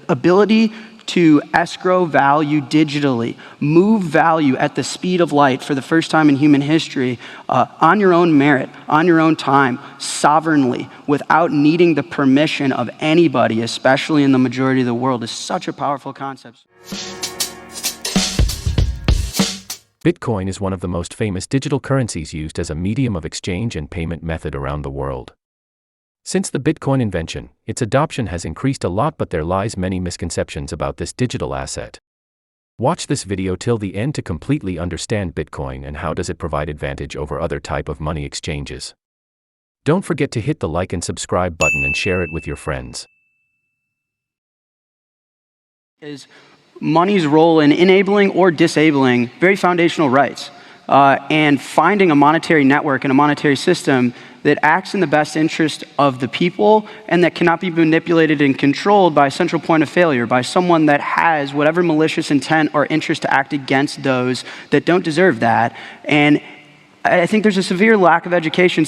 ability to escrow value digitally, move value at the speed of light for the first time in human history, on your own merit, on your own time, sovereignly, without needing the permission of anybody, especially in the majority of the world, is such a powerful concept. Bitcoin is one of the most famous digital currencies used as a medium of exchange and payment method around the world. Since the Bitcoin invention, its adoption has increased a lot, but there lies many misconceptions about this digital asset. Watch this video till the end to completely understand Bitcoin and how does it provide advantage over other type of money exchanges. Don't forget to hit the like and subscribe button and share it with your friends. Is money's role in enabling or disabling very foundational rights, and finding a monetary network and a monetary system that acts in the best interest of the people and that cannot be manipulated and controlled by a central point of failure, by someone that has whatever malicious intent or interest to act against those that don't deserve that. And I think there's a severe lack of education,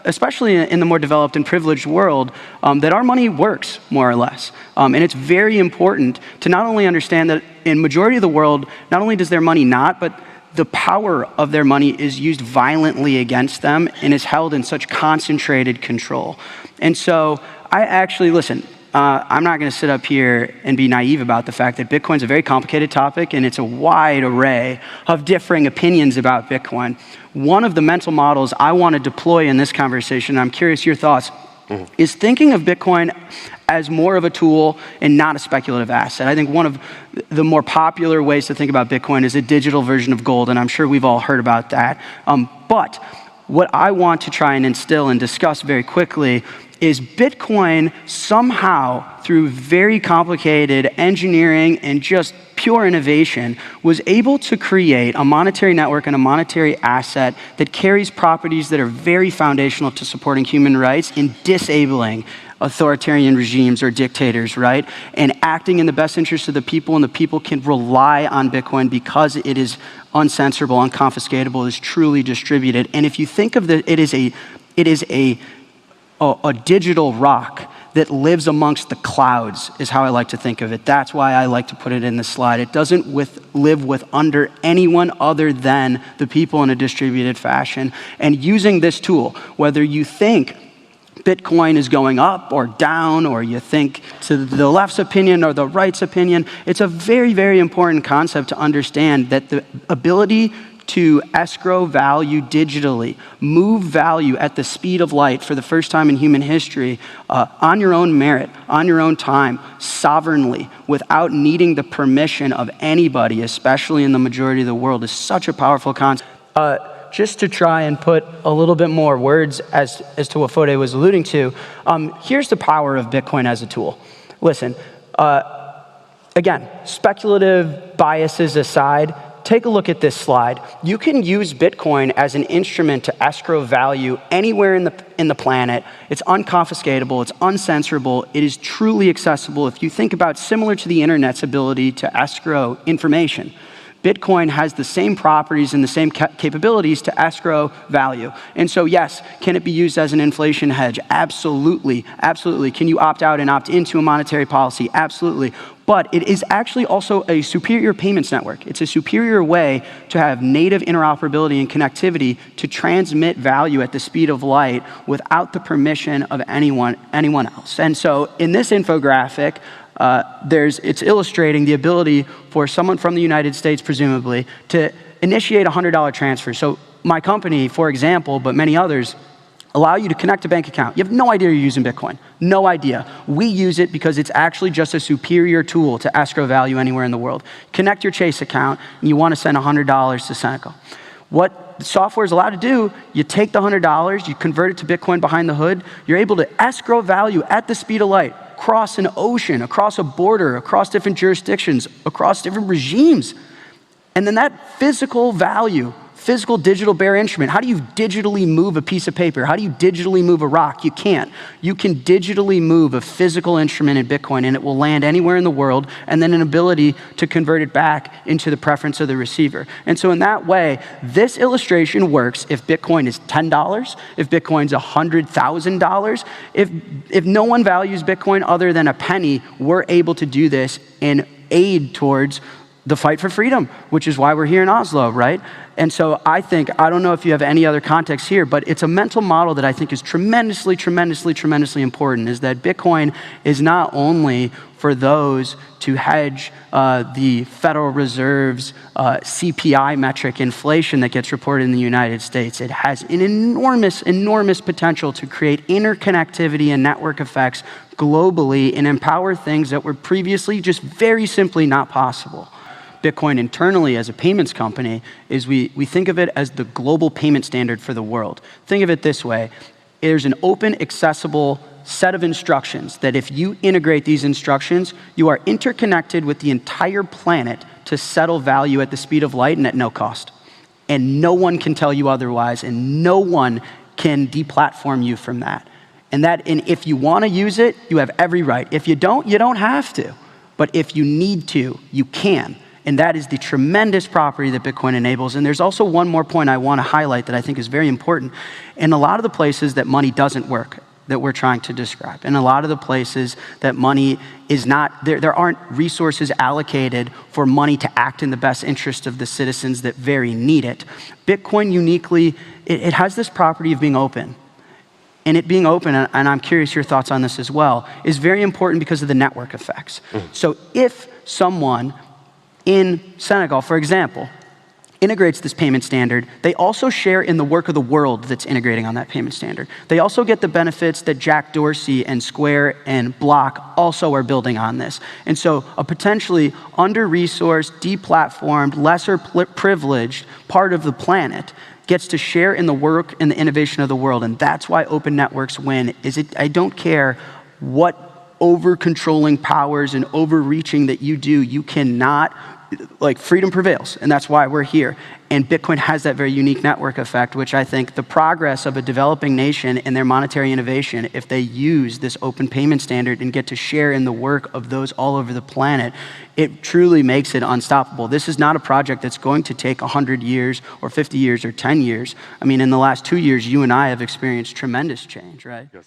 especially in the more developed and privileged world, that our money works, more or less. And it's very important to not only understand that in majority of the world, not only does their money not, but the power of their money is used violently against them and is held in such concentrated control. And so I actually, listen, I'm not going to sit up here and be naive about the fact that Bitcoin's a very complicated topic and it's a wide array of differing opinions about Bitcoin. One of the mental models I want to deploy in this conversation, I'm curious your thoughts, is thinking of Bitcoin as more of a tool and not a speculative asset. I think one of the more popular ways to think about Bitcoin is a digital version of gold, and I'm sure we've all heard about that. But what I want to try and instill and discuss very quickly is Bitcoin somehow, through very complicated engineering and just pure innovation, was able to create a monetary network and a monetary asset that carries properties that are very foundational to supporting human rights and disabling authoritarian regimes or dictators, right? And acting in the best interest of the people, and the people can rely on Bitcoin because it is uncensorable, unconfiscatable, is truly distributed. And if you think of it is a digital rock that lives amongst the clouds, is how I like to think of it. That's why I like to put it in this slide. It doesn't live under anyone other than the people in a distributed fashion. And using this tool, whether you think Bitcoin is going up or down, or you think to the left's opinion or the right's opinion, it's a very, very important concept to understand that the ability to escrow value digitally, move value at the speed of light for the first time in human history, on your own merit, on your own time, sovereignly, without needing the permission of anybody, especially in the majority of the world, is such a powerful concept. Just to try and put a little bit more words as to what Fode was alluding to, here's the power of Bitcoin as a tool. Listen, again, speculative biases aside, take a look at this slide. You can use Bitcoin as an instrument to escrow value anywhere in the planet. It's unconfiscatable, it's uncensorable, it is truly accessible. If you think about similar to the internet's ability to escrow information, Bitcoin has the same properties and the same capabilities to escrow value. And so yes, can it be used as an inflation hedge? Absolutely, absolutely. Can you opt out and opt into a monetary policy? Absolutely. But it is actually also a superior payments network. It's a superior way to have native interoperability and connectivity to transmit value at the speed of light without the permission of anyone else. And so in this infographic, it's illustrating the ability for someone from the United States, presumably, to initiate a $100 transfer. So my company, for example, but many others, allow you to connect a bank account. You have no idea you're using Bitcoin. No idea. We use it because it's actually just a superior tool to escrow value anywhere in the world. Connect your Chase account, and you want to send $100 to Senegal. What the software is allowed to do, you take the $100, you convert it to Bitcoin behind the hood, you're able to escrow value at the speed of light, across an ocean, across a border, across different jurisdictions, across different regimes. And then that physical value physical digital bearer instrument. How do you digitally move a piece of paper? How do you digitally move a rock? You can't. You can digitally move a physical instrument in Bitcoin and it will land anywhere in the world, and then an ability to convert it back into the preference of the receiver. And so in that way, this illustration works if Bitcoin is $10, if Bitcoin's $100,000. If no one values Bitcoin other than a penny, we're able to do this and aid towards the fight for freedom, which is why we're here in Oslo, right? And so I don't know if you have any other context here, but it's a mental model that I think is tremendously, tremendously, tremendously important, is that Bitcoin is not only for those to hedge the Federal Reserve's CPI metric inflation that gets reported in the United States. It has an enormous, enormous potential to create interconnectivity and network effects globally and empower things that were previously just very simply not possible. Bitcoin internally as a payments company is we think of it as the global payment standard for the world. Think of it this way. There's an open, accessible set of instructions that if you integrate these instructions, you are interconnected with the entire planet to settle value at the speed of light and at no cost. And no one can tell you otherwise, and no one can deplatform you from that. And if you want to use it, you have every right. If you don't have to. But if you need to, you can. And that is the tremendous property that Bitcoin enables. And there's also one more point I want to highlight that I think is very important. In a lot of the places that money doesn't work, that we're trying to describe, in a lot of the places that money is not, there aren't resources allocated for money to act in the best interest of the citizens that very need it, Bitcoin uniquely, it has this property of being open. And it being open, and I'm curious your thoughts on this as well, is very important because of the network effects. So if someone in Senegal, for example, integrates this payment standard, they also share in the work of the world that's integrating on that payment standard. They also get the benefits that Jack Dorsey and Square and Block also are building on this. And so a potentially under-resourced, deplatformed, lesser privileged part of the planet gets to share in the work and the innovation of the world. And that's why open networks win. I don't care what over-controlling powers and overreaching that you do, you cannot, freedom prevails, and that's why we're here. And Bitcoin has that very unique network effect, which I think the progress of a developing nation and their monetary innovation, if they use this open payment standard and get to share in the work of those all over the planet, it truly makes it unstoppable. This is not a project that's going to take 100 years or 50 years or 10 years. I mean, in the last 2 years, you and I have experienced tremendous change, right? Yes.